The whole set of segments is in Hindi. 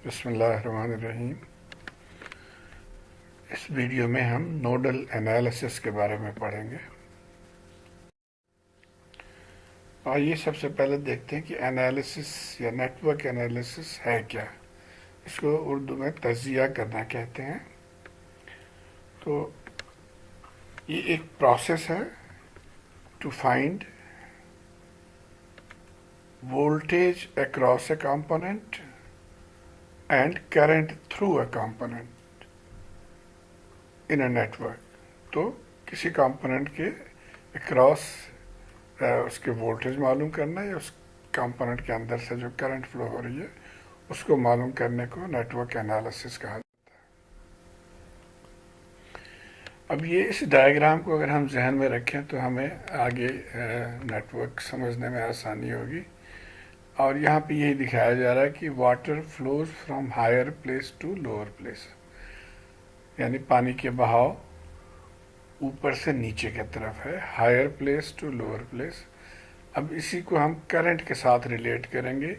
बिस्मिल्लाहिर्रहमानिर्रहीम। इस वीडियो में हम नोडल एनालिसिस के बारे में पढ़ेंगे। आइए सबसे पहले देखते हैं कि एनालिसिस या नेटवर्क एनालिसिस है क्या। इसको उर्दू में तज्जिया करना कहते हैं। तो ये एक प्रोसेस है to find voltage across a component and current through a component in a network. तो किसी कंपोनेंट के अक्रॉस उसके वोल्टेज मालूम करना या उस कंपोनेंट के अंदर से जो करंट फ्लो हो रही है उसको मालूम करने को नेटवर्क एनालिसिस कहा जाता है। अब ये इस डायग्राम को अगर हम जहन में रखें तो हमें आगे नेटवर्क समझने में आसानी होगी। और यहाँ पे यही दिखाया जा रहा है कि water flows from higher place to lower place, यानी पानी के बहाव ऊपर से नीचे की तरफ है, higher place to lower place. अब इसी को हम करंट के साथ रिलेट करेंगे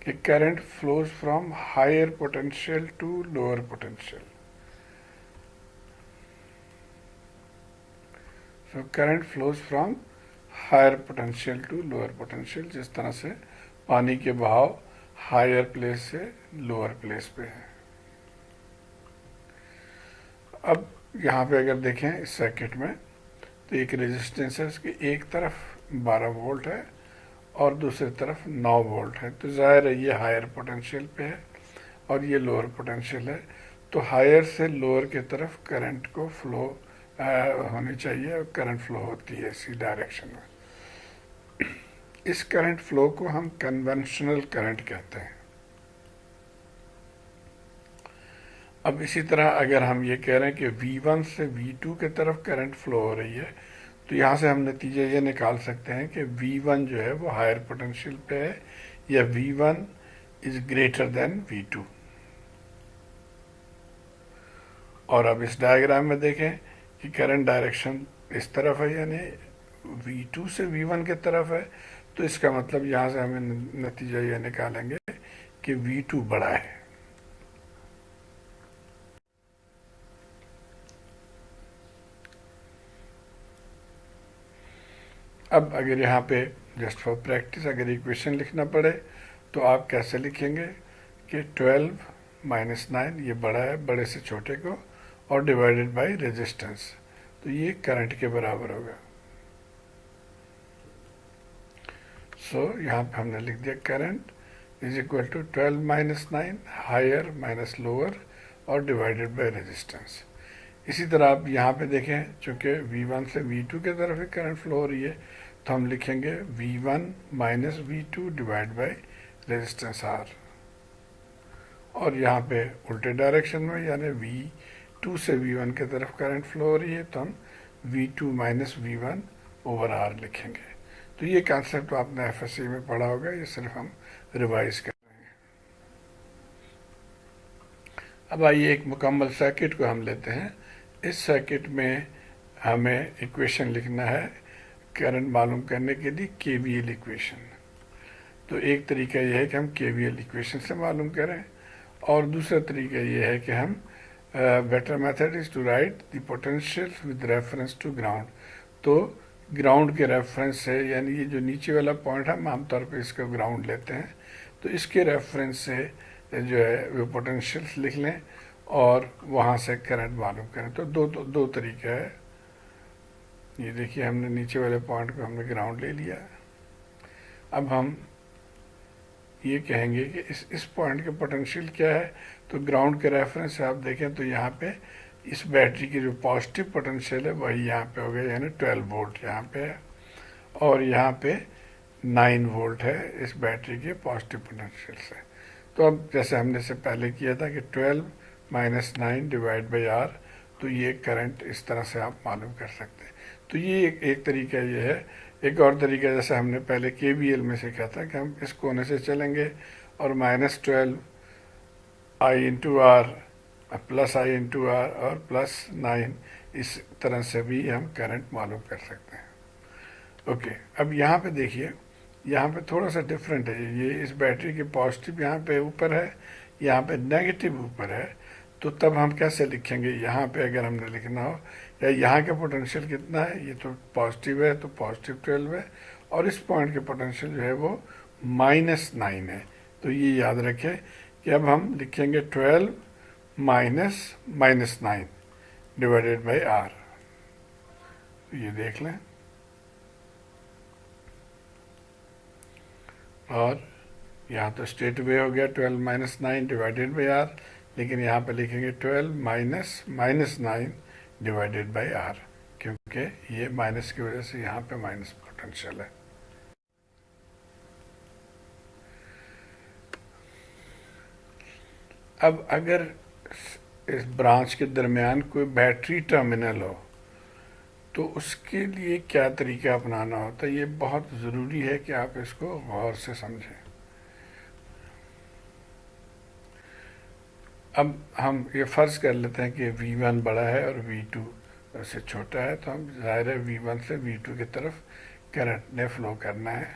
कि current flows from higher potential to lower potential. So current flows from higher potential to lower potential, जिस तरह से पानी के बहाव हायर प्लेस से लोअर प्लेस पे है। अब यहाँ पे अगर देखें इस सर्किट में तो एक रेजिस्टेंस है, उसकी एक तरफ 12 वोल्ट है और दूसरी तरफ 9 वोल्ट है। तो जाहिर है ये हायर पोटेंशियल पे है और ये लोअर पोटेंशियल है। तो हायर से लोअर की तरफ करंट को फ्लो होनी चाहिए और करंट फ्लो होती है इसी डायरेक्शन में। इस करंट फ्लो को हम कन्वेंशनल करंट कहते हैं। अब इसी तरह अगर हम ये कह रहे हैं कि V1 से V2 की तरफ करंट फ्लो हो रही है तो यहाँ से हम नतीजे ये निकाल सकते हैं कि V1 जो है वो हायर पोटेंशियल पे है या V1 is greater than V2। और अब इस डायग्राम में देखें कि करंट डायरेक्शन इस तरफ है, यानी V2 से V1 की तरफ है। तो इसका मतलब यहाँ से हमें नतीजा ये निकालेंगे कि V2 बड़ा है। अब अगर यहाँ पे जस्ट फॉर प्रैक्टिस अगर इक्वेशन लिखना पड़े तो आप कैसे लिखेंगे कि 12 माइनस 9 ये बड़ा है, बड़े से छोटे को, और डिवाइडेड बाय रेजिस्टेंस, तो ये करंट के बराबर होगा। सो यहाँ पे हमने लिख दिया current is equal to 12 minus 9 higher minus lower और डिवाइडेड बाय रेजिस्टेंस। इसी तरह आप यहाँ पे देखें, चूँकि V1 से V2 की तरफ ही करंट फ्लो हो रही है तो हम लिखेंगे V1 minus V2 divide by resistance R। और यहाँ पे उल्टे डायरेक्शन में यानी V2 से V1 की तरफ करंट फ्लो हो रही है तो हम V2 minus V1 over R लिखेंगे। तो ये कॉन्सेप्ट आपने FSC में पढ़ा होगा, ये सिर्फ हम रिवाइज कर रहे हैं। अब आइए एक मुकम्मल सर्किट को हम लेते हैं। इस सर्किट में हमें इक्वेशन लिखना है करंट मालूम करने के लिए KVL इक्वेशन। तो एक तरीका यह है कि हम KVL इक्वेशन से मालूम करें और दूसरा तरीका यह है कि हम better method is to write the potential with reference to ground. तो ग्राउंड के रेफरेंस से, यानी ये जो नीचे वाला पॉइंट हम आमतौर पर इसको ग्राउंड लेते हैं, तो इसके रेफरेंस से जो है वो पोटेंशियल्स लिख लें और वहाँ से करंट मालूम करें। तो दो तरीका है। ये देखिए हमने नीचे वाले पॉइंट को हमने ग्राउंड ले लिया। अब हम ये कहेंगे कि इस पॉइंट के पोटेंशियल क्या है। तो ग्राउंड के रेफरेंस से आप देखें तो यहाँ पे इस बैटरी की जो पॉजिटिव पोटेंशियल है वही यहाँ पे हो गया, यानी 12 वोल्ट यहाँ पे है और यहाँ पे 9 वोल्ट है इस बैटरी के पॉजिटिव पोटेंशियल से। तो अब जैसे हमने इससे पहले किया था कि 12 माइनस 9 डिवाइड बाई R, तो ये करंट इस तरह से आप मालूम कर सकते हैं। तो ये एक तरीका ये है। एक और तरीका जैसे हमने पहले KVL में सीखा था कि हम इस कोने से चलेंगे और -12 I into R plus I into R और प्लस 9, इस तरह से भी हम करंट मालूम कर सकते हैं। ओके, अब यहाँ पे देखिए, यहाँ पे थोड़ा सा डिफरेंट है। ये इस बैटरी के पॉजिटिव यहाँ पे ऊपर है, यहाँ पे नेगेटिव ऊपर है, तो तब हम कैसे लिखेंगे? यहाँ पे अगर हमने लिखना हो, या यहाँ का पोटेंशियल कितना है, ये तो पॉजिटिव है तो पॉजिटिव 12 है, और इस पॉइंट के पोटेंशियल जो है वो -9 है। तो ये याद रखें कि अब हम लिखेंगे 12 माइनस -9 डिवाइडेड बाई R। तो ये देख लें, और यहाँ तो स्ट्रेट वे हो गया 12 माइनस 9 डिवाइडेड बाई R, लेकिन यहाँ पे लिखेंगे 12 माइनस -9 डिवाइडेड बाई R, क्योंकि ये माइनस की वजह से यहाँ पे माइनस पोटेंशियल है। अब अगर इस ब्रांच के दरमियान कोई बैटरी टर्मिनल हो तो उसके लिए क्या तरीका अपनाना होता है, ये बहुत ज़रूरी है कि आप इसको गौर से समझें। अब हम ये फ़र्ज़ कर लेते हैं कि V1 बड़ा है और V2 से छोटा है, तो हम ज़ाहिर है V1 से V2 की तरफ करंट ने फ्लो करना है।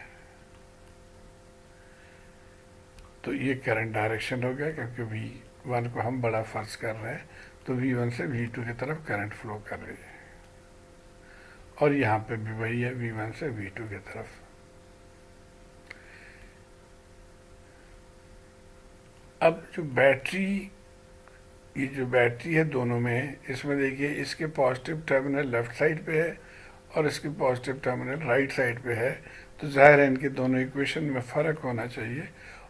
तो ये करंट डायरेक्शन हो गया, क्योंकि V1 को हम बड़ा फ़र्ज़ कर रहे हैं, तो V1 से V2 की तरफ करंट फ्लो कर रही है, और यहाँ पे भी वही है, V1 से V2 की तरफ। अब जो बैटरी, ये जो बैटरी है दोनों में, इसमें देखिए इसके पॉजिटिव टर्मिनल लेफ्ट साइड पे है और इसके पॉजिटिव टर्मिनल राइट साइड पे है, तो जाहिर है इनके दोनों इक्वेशन में फ़र्क होना चाहिए,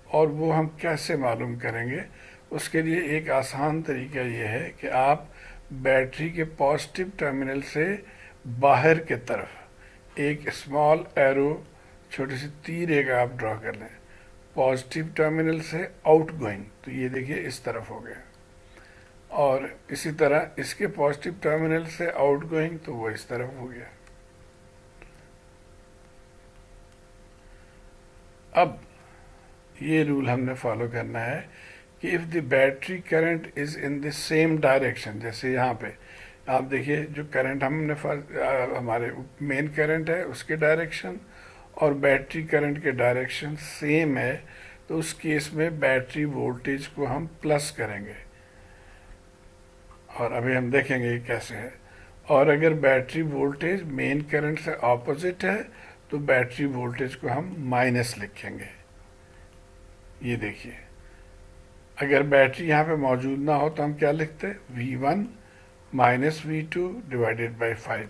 और वो हम कैसे मालूम करेंगे? उसके लिए एक आसान तरीका ये है कि आप बैटरी के पॉजिटिव टर्मिनल से बाहर के तरफ एक स्मॉल एरो, छोटी सी तीर एक आप ड्रॉ कर लें, पॉजिटिव टर्मिनल से आउटगोइंग, तो ये देखिए इस तरफ हो गया, और इसी तरह इसके पॉजिटिव टर्मिनल से आउटगोइंग, तो वो इस तरफ हो गया। अब ये रूल हमने फॉलो करना है कि if the battery current is in the same direction, जैसे यहाँ पे आप देखिए जो करंट हमने हमारे मेन करंट है उसके डायरेक्शन और बैटरी करंट के डायरेक्शन सेम है, तो उस केस में बैटरी वोल्टेज को हम प्लस करेंगे, और अभी हम देखेंगे ये कैसे है। और अगर बैटरी वोल्टेज मेन करंट से ऑपोजिट है तो बैटरी वोल्टेज को हम माइनस लिखेंगे। ये देखिए, अगर बैटरी यहाँ पे मौजूद ना हो तो हम क्या लिखते? V1 minus V2 divided by 5।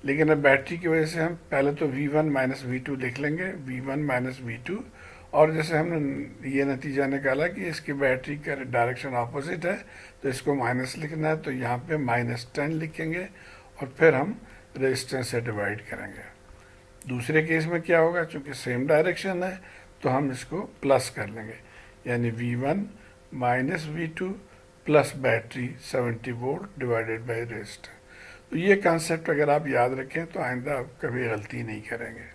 लेकिन अब बैटरी की वजह से हम पहले तो V1 माइनस V2 लिख लेंगे, V1 माइनस V2, और जैसे हमने ये नतीजा निकाला कि इसकी बैटरी का डायरेक्शन ऑपोजिट है तो इसको माइनस लिखना है, तो यहाँ पे -10 लिखेंगे और फिर हम रेजिस्टेंस से डिवाइड करेंगे। दूसरे केस में क्या होगा, चूँकि सेम डायरेक्शन है तो हम इसको प्लस कर लेंगे, यानी V1 minus V2 plus battery 70 volt divided by resistance. तो ये कॉन्सेप्ट अगर आप याद रखें तो आइंदा आप कभी गलती नहीं करेंगे।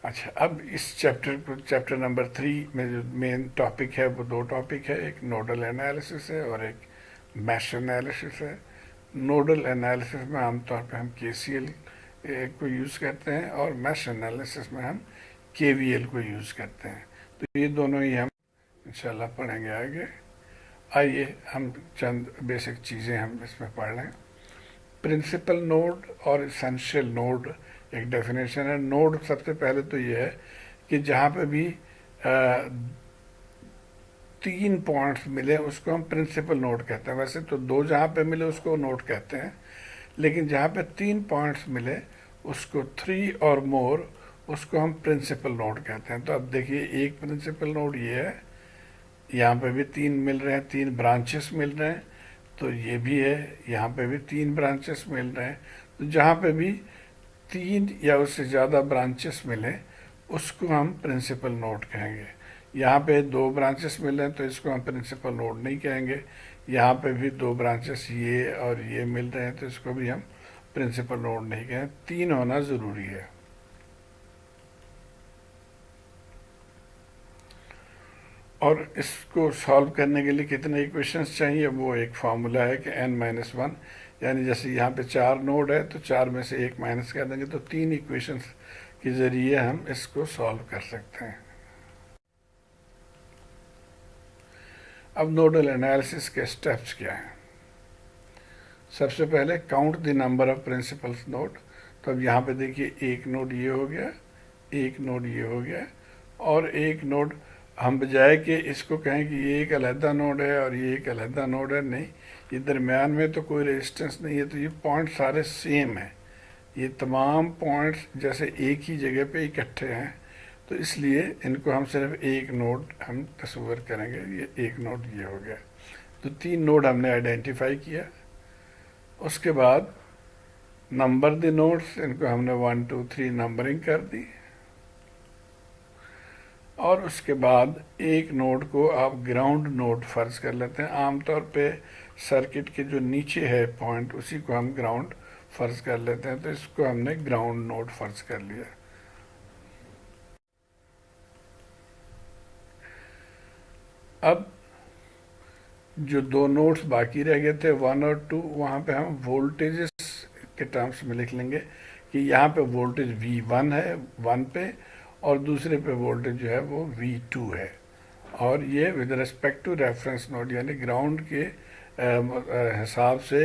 अच्छा, अब इस चैप्टर नंबर 3 में जो मेन टॉपिक है वो दो टॉपिक है, एक नोडल एनालिसिस है और एक मैश एनालिसिस है। नोडल एनालिसिस में आमतौर पे हम KCL को यूज़ करते हैं और मैश एनालिसिस में हम KVL को यूज़ करते हैं। तो ये दोनों ही हम इंशाल्लाह पढ़ेंगे आगे। आइए हम चंद बेसिक चीज़ें हम इसमें पढ़ लें। प्रिंसिपल नोड और एसेंशियल नोड एक डेफिनेशन है। नोड सबसे पहले तो ये है कि जहाँ पे भी 3 पॉइंट्स मिले उसको हम प्रिंसिपल नोड कहते हैं। वैसे तो 2 जहाँ पे मिले उसको नोड कहते हैं, लेकिन जहाँ पे 3 पॉइंट्स मिले उसको 3 और मोर उसको हम प्रिंसिपल नोड कहते हैं। तो अब देखिए, एक प्रिंसिपल नोड ये है, यहाँ पे भी 3 मिल रहे हैं, 3 ब्रांचेस मिल रहे हैं, तो ये भी है, यहाँ पे भी 3 ब्रांचेस मिल रहे हैं। तो जहाँ पे भी 3 या उससे ज़्यादा ब्रांचेस मिले उसको हम प्रिंसिपल नोड कहेंगे। यहाँ पे 2 ब्रांचेस मिल रहे हैं तो इसको हम प्रिंसिपल नोड नहीं कहेंगे। यहाँ पे भी 2 ब्रांचेस ये और ये मिल रहे हैं तो इसको भी हम प्रिंसिपल नोड नहीं कहें। 3 होना ज़रूरी है। और इसको सॉल्व करने के लिए कितने इक्वेशंस चाहिए, वो एक फार्मूला है कि n-1, यानी जैसे यहाँ पे 4 नोड है तो 4 में से 1 माइनस कर देंगे तो 3 इक्वेशंस के ज़रिए हम इसको सॉल्व कर सकते हैं। अब नोडल एनालिसिस के स्टेप्स क्या हैं? सबसे पहले count the number of principles node. तो अब यहाँ पे देखिए एक नोड ये हो गया, एक नोड ये हो गया, और एक नोड हम बजाय कि इसको कहें कि ये एक अलहदा नोड है और ये एक अलहदा नोड है, नहीं, ये दरमियान में तो कोई रेजिस्टेंस नहीं है, तो ये पॉइंट सारे सेम हैं, ये तमाम पॉइंट्स जैसे एक ही जगह पे इकट्ठे हैं, तो इसलिए इनको हम सिर्फ एक नोड हम तस्वीर करेंगे। ये एक नोड ये हो गया, तो 3 नोड हमने आइडेंटिफाई किया। उसके बाद नंबर द नोड्स, इनको हमने 1 2 3 नंबरिंग कर दी, और उसके बाद एक नोड को आप ग्राउंड नोड फर्ज कर लेते हैं। आमतौर पे सर्किट के जो नीचे है पॉइंट, उसी को हम ग्राउंड फर्ज कर लेते हैं, तो इसको हमने ग्राउंड नोड फर्ज कर लिया। अब जो 2 नोड्स बाकी रह गए थे 1 और 2, वहाँ पे हम वोल्टेजेस के टर्म्स में लिख लेंगे कि यहाँ पे वोल्टेज V1 है 1 पे, और दूसरे पे वोल्टेज जो है वो V2 है, और ये with respect to reference node यानी ग्राउंड के हिसाब से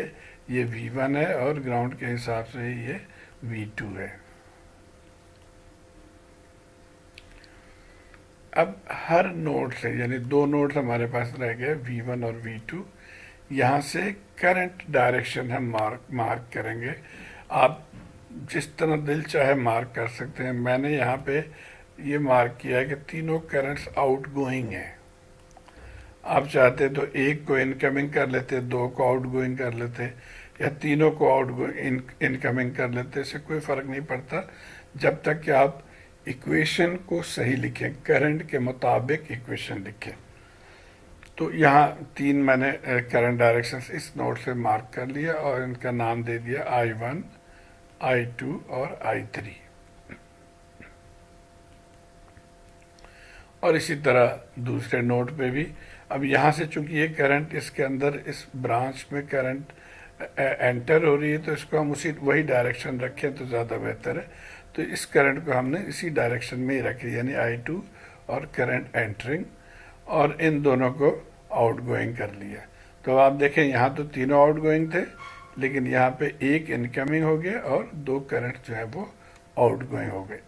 ये V1 है और ग्राउंड के हिसाब से ये V2 है। अब हर नोड से, यानी 2 नोड्स हमारे पास रह गए V1 और V2, यहाँ से करंट डायरेक्शन हम मार्क करेंगे। आप जिस तरह दिल चाहे मार्क कर सकते हैं। मैंने यहाँ पे ये मार्क किया है कि तीनों करंट्स आउटगोइंग हैं। आप चाहते तो एक को इनकमिंग कर लेते, 2 को आउटगोइंग कर लेते, या तीनों को आउटगोइंग इनकमिंग कर लेते, इससे कोई फ़र्क नहीं पड़ता जब तक कि आप इक्वेशन को सही लिखें, करंट के मुताबिक इक्वेशन लिखें। तो यहाँ 3 मैंने करंट डायरेक्शंस इस नोड से मार्क कर लिया और इनका नाम दे दिया I1, I2 और I3। और इसी तरह दूसरे नोड पे भी। अब यहाँ से चूंकि ये करंट इसके अंदर इस ब्रांच में करंट एंटर हो रही है, तो इसको हम वही डायरेक्शन रखें तो ज़्यादा बेहतर है। तो इस करंट को हमने इसी डायरेक्शन में ही रखी, यानी I2 और करंट एंटरिंग, और इन दोनों को आउटगोइंग कर लिया। तो आप देखें यहाँ तो तीनों आउटगोइंग थे, लेकिन यहाँ पे एक इनकमिंग हो गया और 2 करंट जो है वो आउटगोइंग हो गए।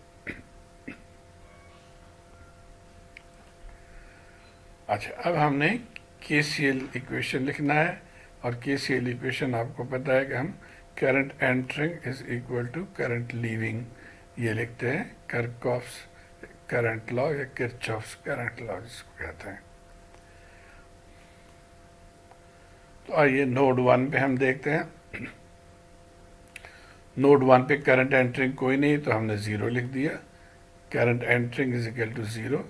अच्छा, अब हमने KCL इक्वेशन लिखना है, और KCL इक्वेशन आपको पता है कि हम current entering is equal to current leaving ये लिखते हैं, किरचॉफ्स करंट लॉ या किरचॉफ्स करंट लॉ जिसको कहते हैं। तो आइए नोड 1 पे हम देखते हैं। नोड 1 पे करंट एंटरिंग कोई नहीं, तो हमने 0 लिख दिया, current entering is equal to 0,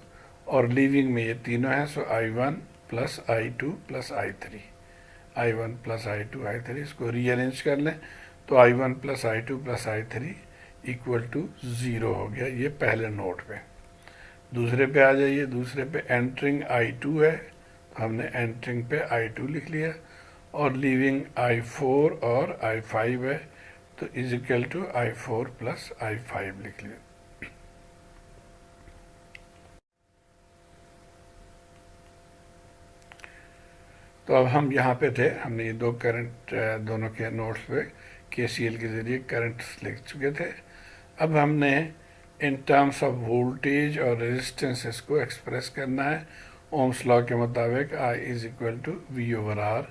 और लीविंग में ये तीनों हैं, सो I1 plus I2 plus I3, I1 plus I2 I3। इसको रीअरेंज कर लें तो I1 plus I2 plus I3 equal to 0 हो गया, ये पहले नोड पे। दूसरे पे आ जाइए, दूसरे पे एंटरिंग I2 है, तो हमने एंटरिंग पे I2 लिख लिया, और लीविंग I4 और I5 है, तो is equal to I4 plus I5 लिख लिया। तो अब हम यहाँ पे थे, हमने ये 2 करंट दोनों के नोड्स पे KCL के ज़रिए करंट्स लिख चुके थे। अब हमने इन टर्म्स ऑफ वोल्टेज और रेजिस्टेंस इसको एक्सप्रेस करना है ओम्स लॉ के मुताबिक, I is equal to V/R,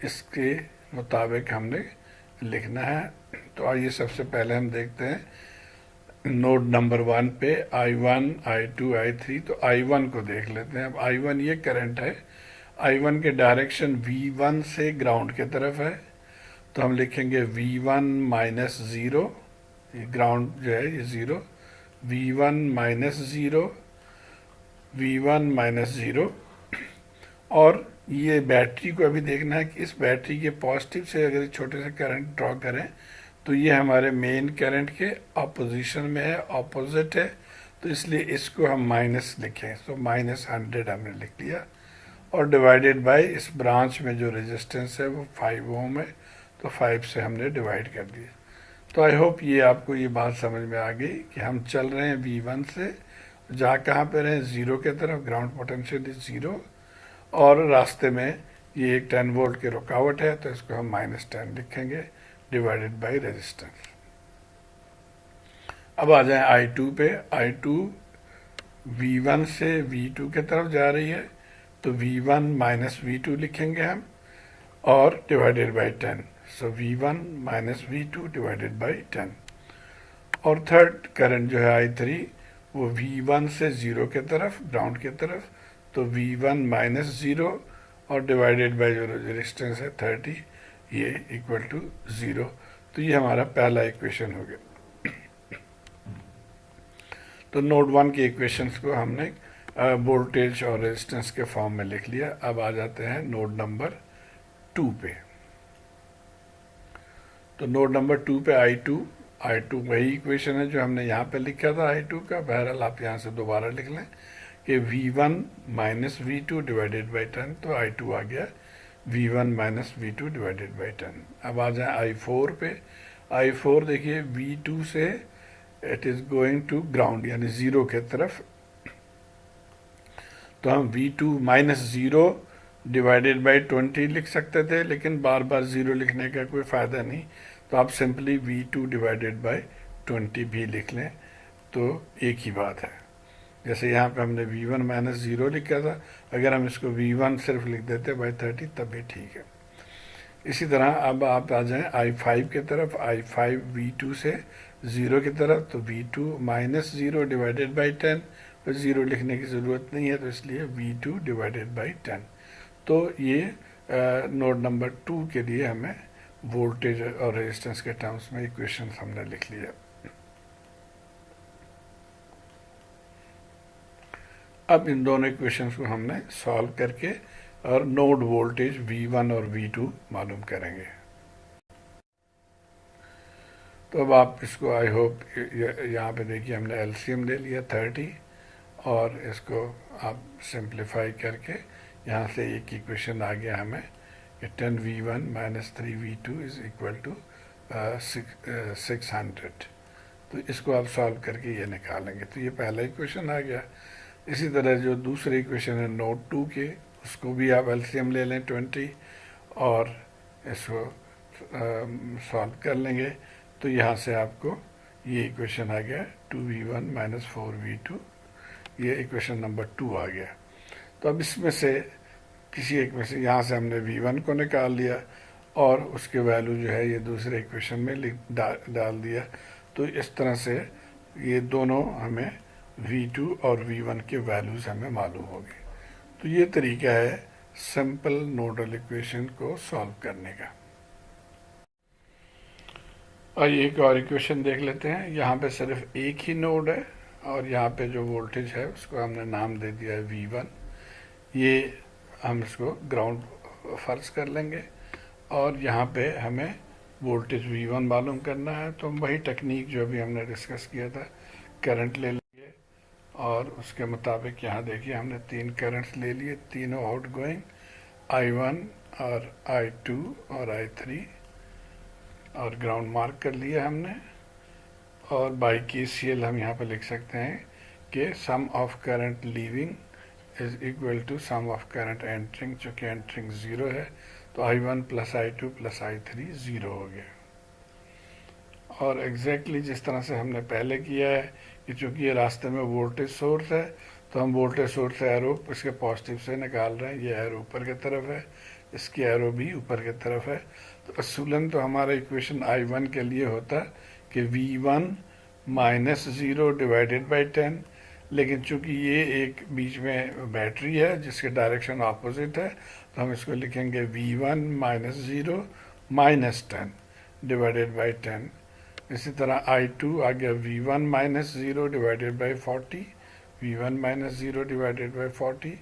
इसके मुताबिक हमने लिखना है। तो आइए सबसे पहले हम देखते हैं नोड नंबर 1 पे I1, I2, I3। तो I1 को देख लेते हैं। अब I1 ये करंट है, I1 के डायरेक्शन V1 से ग्राउंड के तरफ है, तो हम लिखेंगे V1 माइनस 0, ये ग्राउंड जो है ये 0, V1 माइनस 0, V1 माइनस 0। और ये बैटरी को अभी देखना है कि इस बैटरी के पॉजिटिव से अगर छोटे से करंट ड्रॉ करें तो ये हमारे मेन करंट के अपोजिशन में है, ऑपोजिट है, तो इसलिए इसको हम माइनस लिखें। तो -100 हमने लिख लिया, और डिवाइडेड बाय इस ब्रांच में जो रेजिस्टेंस है वो 5 ओम है, तो 5 से हमने डिवाइड कर दिया। तो आई होप ये आपको ये बात समझ में आ गई कि हम चल रहे हैं V1 से, जहाँ कहाँ पे रहे, जीरो के तरफ, ग्राउंड पोटेंशियल इज जीरो, और रास्ते में ये एक 10 वोल्ट की रुकावट है, तो इसको हम -10 लिखेंगे डिवाइडेड बाय रेजिस्टेंस। अब आ जाए I2 पे। I2 V1 से V2 के तरफ जा रही है, तो V1 माइनस V2 लिखेंगे हम, और divided bye 10, so V1 minus V2 divided by 10। और थर्ड करंट जो है I3, वो V1 से जीरो के तरफ, ग्राउंड के तरफ, तो V1 माइनस जीरो और डिवाइडेड बाय जो रेजिस्टेंस है 30, ये इक्वल टू जीरो। तो ये हमारा पहला इक्वेशन हो गया। तो नोड 1 की इक्वेशंस को हमने वोल्टेज और रेजिस्टेंस के फॉर्म में लिख लिया। अब आ जाते हैं नोड नंबर 2 पे। तो नोड नंबर 2 पे I2 वही इक्वेशन है जो हमने यहाँ पे लिखा था I2 का। बहरहाल आप यहाँ से दोबारा लिख लें कि V1 minus V2 divided by 10, तो I2 आ गया V1 minus V2 divided by 10। अब आ जाए I4 पे। I4 देखिए V2 से it is going to ground, यानी जीरो के तरफ, तो हम V2 minus zero divided by 20 लिख सकते थे, लेकिन बार बार जीरो लिखने का कोई फ़ायदा नहीं, तो आप सिंपली V2 डिवाइडेड बाई 20 भी लिख लें, तो एक ही बात है। जैसे यहाँ पे हमने V1 माइनस जीरो लिखा था, अगर हम इसको V1 सिर्फ लिख देते बाई 30 तब भी ठीक है। इसी तरह अब आप आ जाएं I5 की तरफ। I5 V2 से जीरो की तरफ, तो V2 minus zero divided by 10, तो जीरो लिखने की ज़रूरत नहीं है, तो इसलिए V2 डिवाइडेड बाई 10। तो ये नोड नंबर 2 के लिए हमें वोल्टेज और रेजिस्टेंस के टर्म्स में इक्वेशन हमने लिख लिया। अब इन दोनों इक्वेशंस को हमने सॉल्व करके और नोड वोल्टेज V1 और V2 मालूम करेंगे। तो अब आप इसको आई होप यहाँ पे देखिए हमने एलसीएम ले लिया 30, और इसको आप सिंप्लीफाई करके यहाँ से एक इक्वेशन आ गया हमें कि 10V1 minus 3V2 is equal to 600। तो इसको आप सॉल्व करके ये निकालेंगे, तो ये पहला इक्वेशन आ गया। इसी तरह जो दूसरी इक्वेशन है नोड 2 के, उसको भी आप एलसीएम ले लें 20, और इसको सॉल्व कर लेंगे, तो यहाँ से आपको ये इक्वेशन आ गया 2V1 माइनस 4V2, ये इक्वेशन नंबर 2 आ गया। तो अब इसमें से किसी एक में से, यहाँ से हमने V1 को निकाल लिया और उसके वैल्यू जो है ये दूसरे इक्वेशन में डाल दिया, तो इस तरह से ये दोनों हमें V2 और V1 के वैल्यूज हमें मालूम होगी। तो ये तरीका है सिंपल नोडल इक्वेशन को सॉल्व करने का। आइए एक और इक्वेशन देख लेते हैं। यहाँ पे सिर्फ एक ही नोड है, और यहाँ पे जो वोल्टेज है उसको हमने नाम दे दिया है V1। ये हम इसको ग्राउंड फर्ज कर लेंगे, और यहाँ पे हमें वोल्टेज V1 मालूम करना है, तो वही टेक्निक जो अभी हमने डिस्कस किया था, करंट ले लेंगे, और उसके मुताबिक यहाँ देखिए हमने 3 करंट्स ले लिए, तीनों आउट गोइंग, I1 और I2 और I3, और ग्राउंड मार्क कर लिया हमने। और बाई KCL हम यहाँ पर लिख सकते हैं कि sum of current leaving is equal to sum of current entering, चूँकि एंटरिंग ज़ीरो है, तो I1 plus I2 plus I3 zero हो गया। और एग्जैक्टली जिस तरह से हमने पहले किया है कि चूँकि ये रास्ते में वोल्टेज सोर्स है, तो हम वोल्टेज सोर्स से एरो इसके पॉजिटिव से निकाल रहे हैं, ये एरो ऊपर की तरफ है, इसकी एरो भी ऊपर की तरफ है। तो असूलन तो हमारा इक्वेशन I1 के लिए होता कि V1 minus zero divided by 10, लेकिन चूंकि ये एक बीच में बैटरी है जिसके डायरेक्शन ऑपोजिट है, तो हम इसको लिखेंगे V1 minus zero minus 10 divided by 10। इसी तरह I2 आ गया V1 minus zero divided by 40, V1 minus zero divided by 40,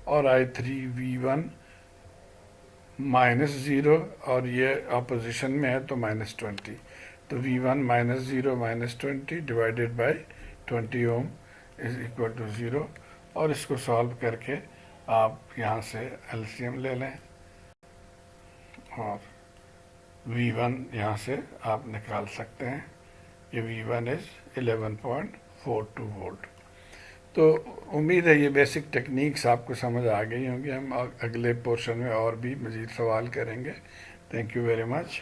और I3 V1 माइनस ज़ीरो, और ये अपोजिशन में है तो माइनस 20, तो V1 minus zero minus 20 divided by 20 ohm is equal to zero. और इसको सॉल्व करके आप यहाँ से एलसीएम ले लें, और V1 यहाँ से आप निकाल सकते हैं। ये V1 इज 11.42 वोल्ट। तो उम्मीद है ये बेसिक टेक्निक्स आपको समझ आ गई होंगी। हम अगले पोर्शन में और भी मज़ीद सवाल करेंगे। Thank you very much.